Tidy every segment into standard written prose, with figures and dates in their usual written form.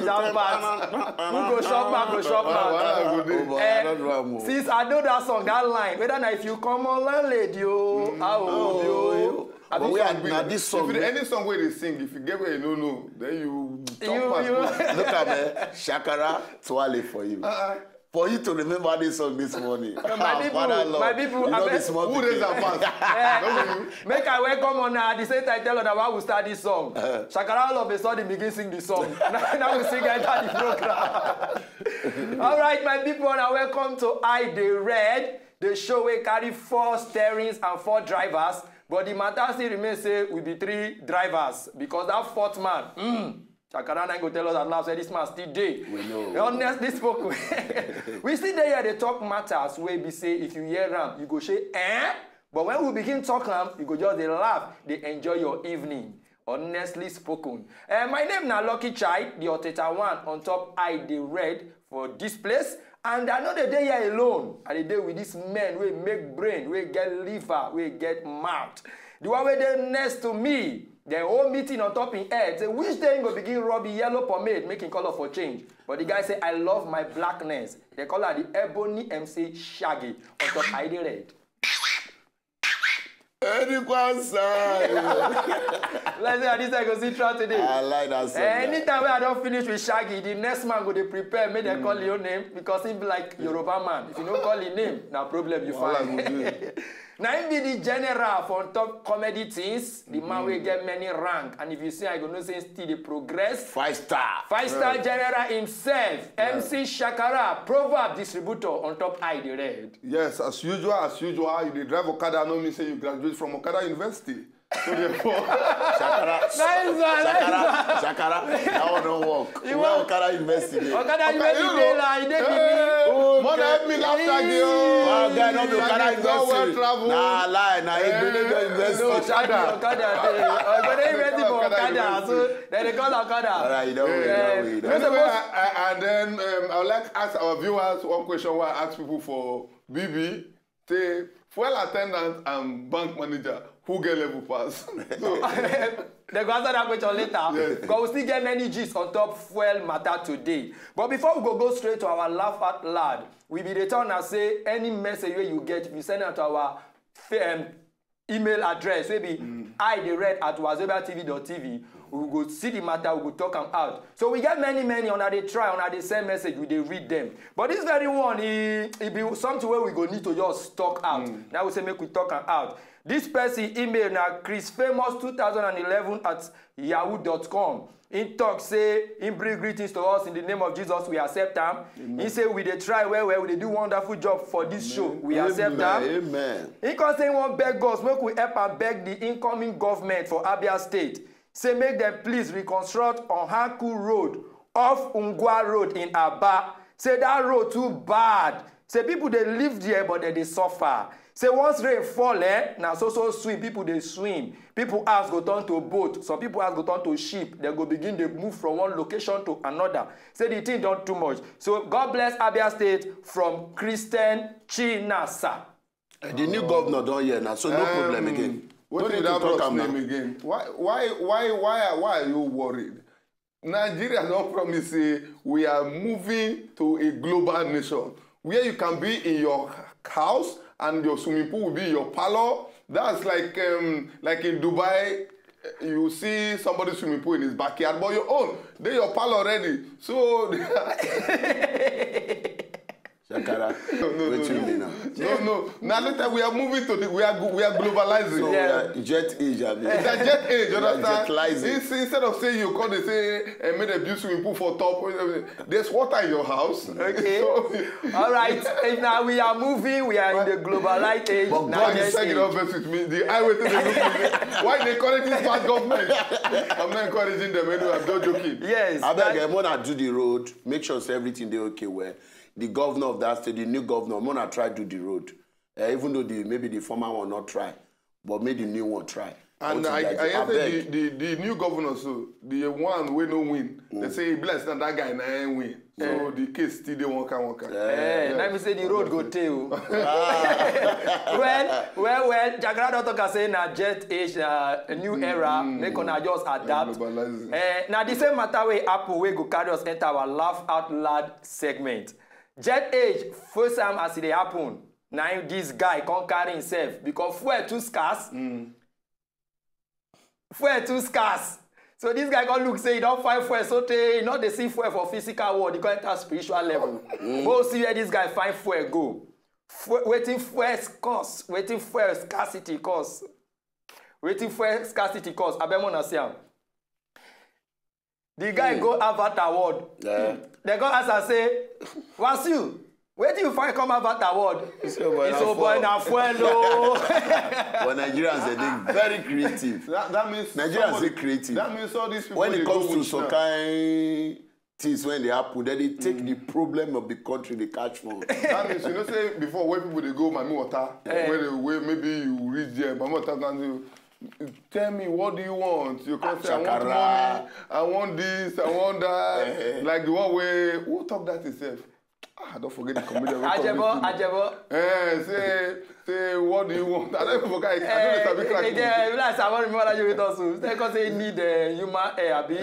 that part. Who go shop man? Since I know that song, that line, whether if you come on landlady, but we had this song. If any song where they sing, if you get where you know, then you look at me, Shakara Twale for you. For you to remember this song this morning. My people, you know this who raised that pass? Make I welcome on at the same time tell her why we start this song. Shakara all of a sudden begin sing the song. Now we sing enter the program. All right, my people, now welcome to I the Red, the show where carry 4 steerings and 4 drivers. But the matter still remains say we be 3 drivers because that 4th man. Shakara go tell us at last where this man still day. We know. Honestly spoken. We still there they talk matters where we say if you hear them, you go say, eh? But when we begin talking, you go just they laugh, they enjoy your evening. Honestly spoken. My name na Lucky Child, the Oteta one on top I the Red for this place. And I know the day here alone. And the day with this men we make brain, we get liver, we get mouth. The one where they next to me. The whole meeting on top in head say which day go begin rubbing yellow pomade making color for change. But the guy say I love my blackness. They call her the Ebony MC Shaggy on top I the Red. Let's say this I go see try today. I like that song. Anytime when I don't finish with Shaggy, the next man go they prepare, make them call your name because he be like Yoruba man. If you don't call his name, no problem you find. Now he be the general for top comedy things, the man will get many rank. And if you see I go no say still the progress. 5-star. 5-star general himself, MC Shakara, proverb distributor on top I the Red. Yes, as usual, you dey drive Okada, no mean say you graduate from Okada University. So therefore, Shakara, that one don't work. You want Okada University? Okada University, like they more help me last time, yo. Guy not be Okada University. Nah, lie, nah, it's Benedict University. No, Okada University for Okada, so they call Okada. All right, you don't wait. Anyway, and then I would like to ask our viewers one question where I ask people for BB, say, fuel attendant and bank manager, who get level pass? They go answer that question later. Yes. Because we still get many G's on top fuel matter today. But before we go straight to our laugh out loud, we be return and say any message where you get, if you send it to our email address, maybe idered@wazobiatv.tv. We will go see the matter, we will talk them out. So we get many on they try, on they send message, we they read them. But this very one, it be something where we go need to just talk out. Now we say make we talk them out. This person email now chrisfamous2011@yahoo.com. In talk say, in bring greetings to us in the name of Jesus, we accept them. He say we they try well, we they do wonderful job for this show, we accept them. Amen. He can say one beg us, make we help and beg the incoming government for Abia State. Say make them please reconstruct on Hanku Road off Ungwa Road in Aba. Say that road too bad. Say people they live there but they suffer. Say once rain fall, now so swim, people they swim. People ask go turn to boat. Some people ask go turn to ship. They go begin to move from one location to another. Say the thing don't too much. So God bless Abia State from Christian Chinasa. The new governor don't hear now, so no problem again. What is that brother's name again? Why are you worried? Nigeria don't promise we are moving to a global nation where you can be in your house and your swimming pool will be your parlor. That's like in Dubai, you see somebody's swimming pool in his backyard, but your own, they're your parlor already. So Shakara, no. Now later we are moving to we are globalizing. So yeah. Jet age, I mean. It's a jet age, you understand? Instead of saying you call, they say made a beautiful swimming pool for top. There's water in your house. Okay. So, all right. Now we are moving. We are in the globalized age. But God is taking off with me. The highway to the why they call it this bad government? I'm not encouraging them anyway. I'm just joking. Yes. I beg when I do the road, make sure everything they okay where. The governor of that state, the new governor, I'm gonna try to do the road. Even though maybe the former one not try, but maybe the new one try. And I hear the new governor, so the one we no win. They say bless that guy na ain't win. So the case still they won't come. Let me say the road go tail. Well, Jagrada Toka say na jet age, a new era, make on just adapt. Now the same matter way Apple we go carry us enter our laugh out loud segment. Jet age, first time as it happen, now this guy can't carry himself because fuel too scarce. Fuel too scarce. So this guy can look say he don't find fuel, so he not the see fuel for physical world, he can't enter spiritual level. But see where this guy find fuel go. Waiting fuel cost, waiting fuel scarcity cost. Waiting fuel scarcity cost. Abemona say the guy go Avatar world. They go ask and say, what's you? Where do you find come Avatar world? It's so boy na fuel. But Nigerians are very creative. That means Nigerians are creative. That means all these people. When it comes to some kind things when they happen, then they take the problem of the country they catch from. That means say before when people they go Mami Water, where maybe you reach there, Mami Water can say, tell me what do you want? You can say I want money, I want this, I want that. Like the one where who talk that itself? Don't forget the comedian. Ajebo. Say what do you want? I don't forget. I don't know. Again, I want to remember that you with us. Because they need human air, be.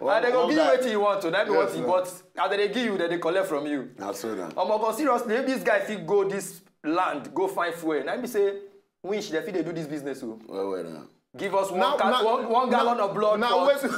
And they go give you what you want to. That what you want. After they give you, then they collect from you. That's right. Seriously, if this guy fit go this land, go find fuel. And me say, winch, they fit they do this business. Well. Give us one gallon of blood. Now waiting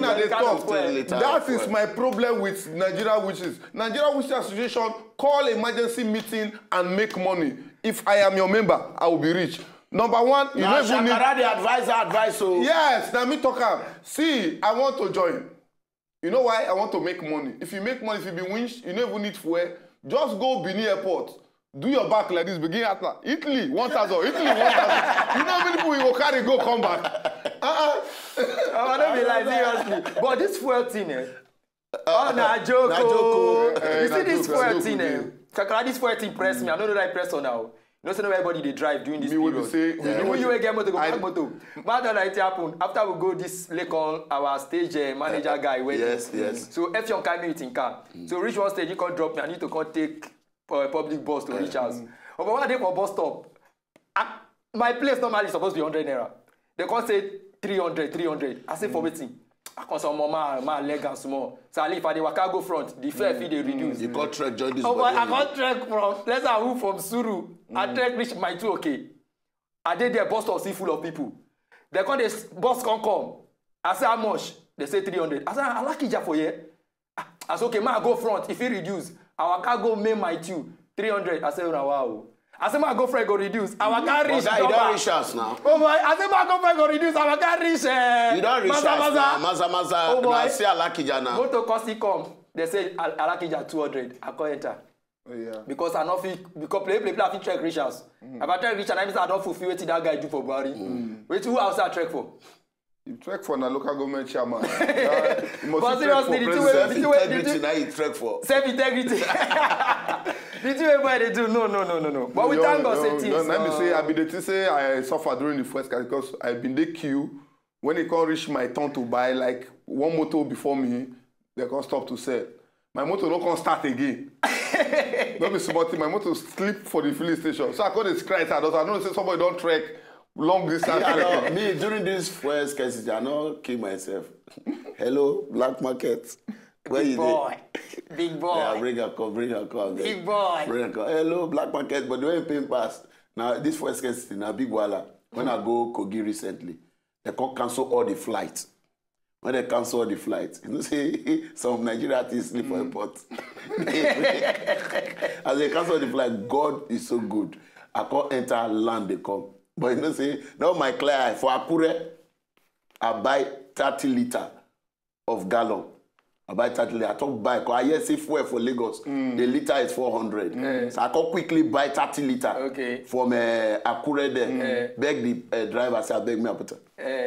at the top. That is my problem with Nigeria Witches. Nigeria Witches Association call emergency meeting and make money. If I am your member, I will be rich. Number one, you don't even need the advisor. So yes, now me talk am. See, I want to join. You know why? I want to make money. If you make money, if you be winch, you don't even need fuel. Just go Benin Airport. Do your back like this, begin at Italy, 1,000. Italy, 1,000. You know how many people you will carry, go come back. I don't be like seriously. But this fuel thing, na joke. You see this fuel thing, Kakara, this fuel thing press me. I don't know that I press on now. You know, everybody they drive during this period. When you get motor, go back motor. But that it happen after we go this like on our stage manager guy. Yes. So if you carry me in car, so reach one stage, you can't drop me. I need to come take public bus to reach us. But when I take for bus stop, my place normally is supposed to be 100 naira. They can't say 300. I say for waiting. I can say my leg and small. So if I go front, the fare fee they reduce. You can't trek join this. But I can't trek from. Let's say I move from Suru. I trek reach my 2 okay. I did there bus stop see full of people. They can't the bus can't come. I say how much? They say 300. I say I like it for you. I say okay, man, I go front. If he reduce. Our car go make my 300. I say, wow. I say, my girlfriend go reduce. Our car reach. You don't reach us now. Oh boy, I say, my girlfriend go reduce. Our car reach. You don't reach us now. Maza. Oh boy. I say Alakija now. Go to Kosti come. They say Alakija 200. I can't enter. Yeah. Because I not fit. Because play. I fit check reach us. If I check reach, and I mean I don't fulfill what that guy do for Buhari. Wait, who else I check for? You trek for the local government chairman. But seriously, the self-integrity now you trek for. Self-integrity. The two way they do, no. But we thank God say things. Let me say, I be the thing say I suffer during the first car because I been the queue. When they can't reach my turn to buy, like one motor before me, they can't stop to sell. My motor don't can start again. Don't be smart. My motor slip for the filling station. So I call it cry. I don't say somebody don't trek. Long distance. Me during this first case, I know kill myself. Hello, black market. Where Big you boy. Big boy. Yeah, bring a call. Big boy. Bring a call. Hello, black market. But the way you pay pass. Now this first case now big wala. When I go Kogi recently, they can't cancel all the flights. When they cancel all the flights, you know, say some Nigerian artists sleep for airport. As they cancel the flight, God is so good. I can't enter land. They come. But you know, say, now my client, for Akure, I buy 30 liters of gallon. I buy 30 liters. I talk buy, because I hear say fuel for Lagos. The liter is 400. So I can quickly buy 30 liters from Akure there. Beg the driver, say, I beg me a put.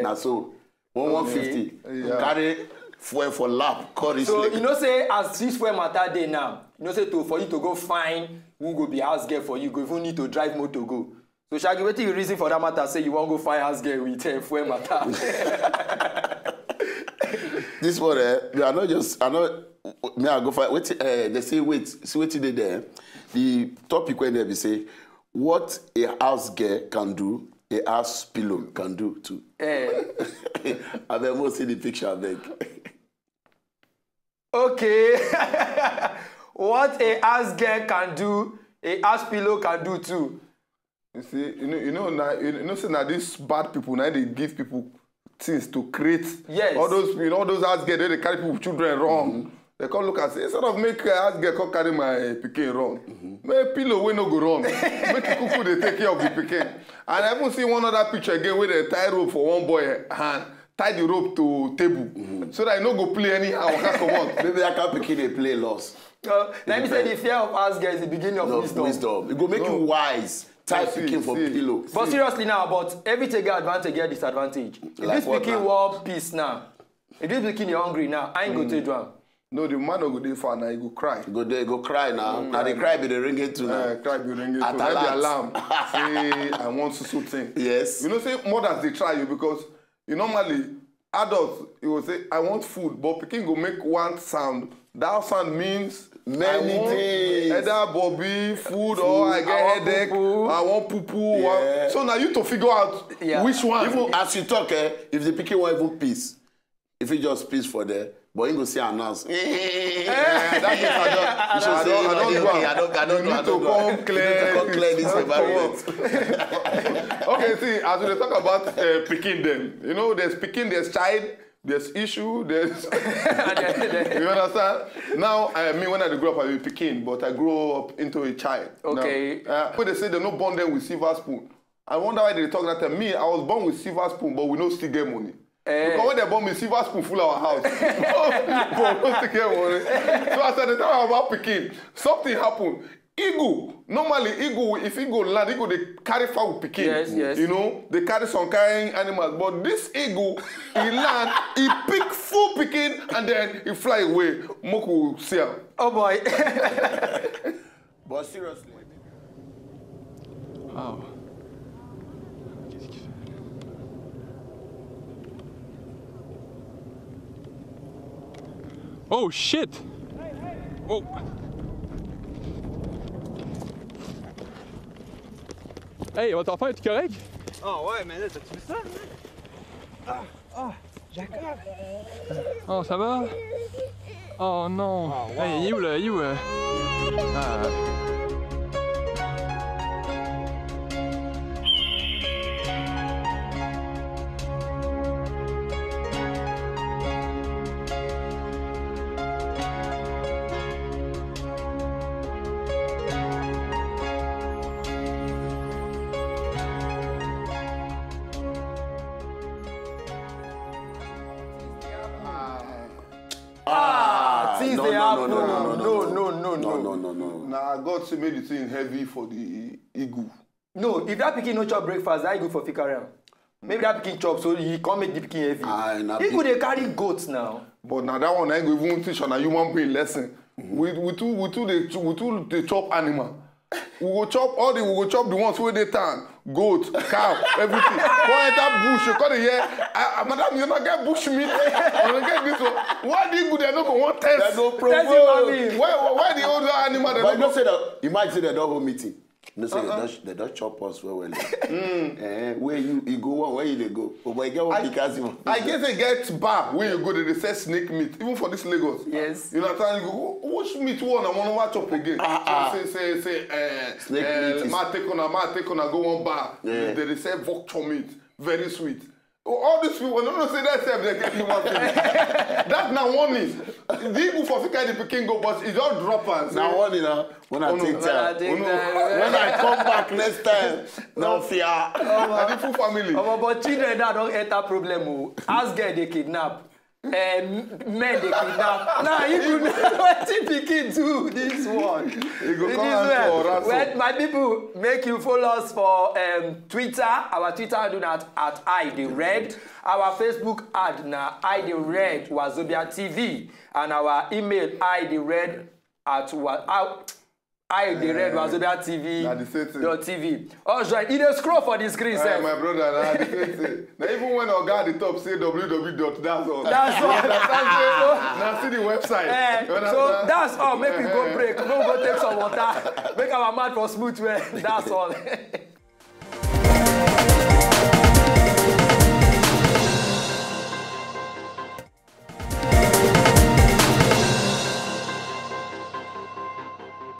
Now so, 150. Carry fuel for lap. So, you know, say, as this fuel matter day now, you know, say, for you to go find who go be house girl for you, go even need to drive motor go. So Shaggy, what you reason for that matter? Say you won't go find house girl with fuel matter. This one, I go find. Wait, they say wait. See what they there. The topic when they say what a house girl can do, a house pillow can do too. I beg most see the picture. I beg. Okay. What a house girl can do, a house pillow can do too. You see, say now these bad people now they give people things to create. Yes. All those house girls they carry people children wrong. They come look and say instead of make house girl come carry my pikin wrong. Make pillow wey no go wrong. Make kuku they take care of the pikin. And I even see one other picture again where they tie rope for one boy hand. Tie the rope to table so that I no go play anyhow. Come on. Maybe I can't pick they play lost. Let me say the fear of house girl is the beginning of wisdom. It go make you wise. Tie picking for pillow. But seriously now, but everything get advantage, get disadvantage. If Like this pikin want peace now, if this pikin is hungry now, I ain't go take one. No, the man no go there for now. He go cry. Go there, go cry now. Now they cry, be the ringing too now. Cry be ringing. At So let the alert. alarm say I want to thing. Yes. You know, say mothers they try you because you normally adults you will say I want food, but pikin go make one sound. That sound means Many I want things. either Bobby food or I get headache. poo-poo. I want poo poo. Yeah. So now you to figure out which one. Even as you talk, if the picking want even peace, if you just peace for there, but you go see announce. That means I don't You need to come clear. come clear this environment. Okay, see, as we talk about picking them, you know, there's picking, there's child, there's issue, there's. You understand? Now, me when I grew up, I was picking, but I grew up into a child. Okay. Now, when they say they not born them with silver spoon, I wonder why they talk that time. Me, I was born with silver spoon, but we no still get money. Because when they born me, silver spoon full our house. But we no still get money. So I said, the time about picking, something happened. Eagle, normally eagle, if eagle land, eagle they carry fowl with pikin. Yes. You know, they carry some kind animals. But this eagle, he land, he pick full pikin and then he fly away. Moku see him. Oh boy. But seriously. Wow. Qu'est-ce qu'il fait? Oh shit! Oh! Hey, votre enfant est-tu correct? Ah ouais, mais là, t'as-tu vu ça? Jacob! Oh, ça va? Oh non! wow. Hey, il est où là? Il est où? Ah. Things they happen. No. Now God say made the thing heavy for the eagle. No, if that pikin no chop breakfast, that go for fikariam. Maybe that pikin chop, so he can't make the pikin heavy. He could carry goats now. But now that one I go even teach on a human being lesson. We two the chop animal. We go chop the ones where they turn. Goat, cow, everything. Go enter bush, you come here. Madam, you not get bush meat. You not get this one. Why the eagle they not go want test? There's no problem. Why the other animal they But you not don't say that. You might say they don't hold meeting. You know, say they don't chop us well. Where you go one, where you they go? Oh, but you get one because you. I guess they get bar when you go they say snake meat. Even for this Lagos. Yes. You know what I'm saying? You go, which meat one? I want to watch up again. Say Snake meat is- ma take on, go one bar. Yeah. They say vulture meat, very sweet. All these people, no say that self, they get human thing. That's now one is. The eagle for Fika the Peking go, but it's all droppers. Now one, you know, when I take time. When When I come back next time, no fear. And the full family. But children that don't enter problem. Ask girl they kidnap. Men they kidnap. Nah, you could what pikin do this one. You go It come is and well. for ransom. Well, my people, make you follow us for Twitter. Our Twitter do that at @ITheRed. Our Facebook ad na @ITheRed Wazobia TV, and our email @ITheRed I the red Wazobia TV. Na the same thing. Your TV. Oh, join. He dey scroll for the screen, sir. My brother, na the same thing. Now even when Oga at the top say www. That's all. That's all. Now see the website. So that's all. Make we go break. No go take some water. Make our mouth for smooth way. That's all.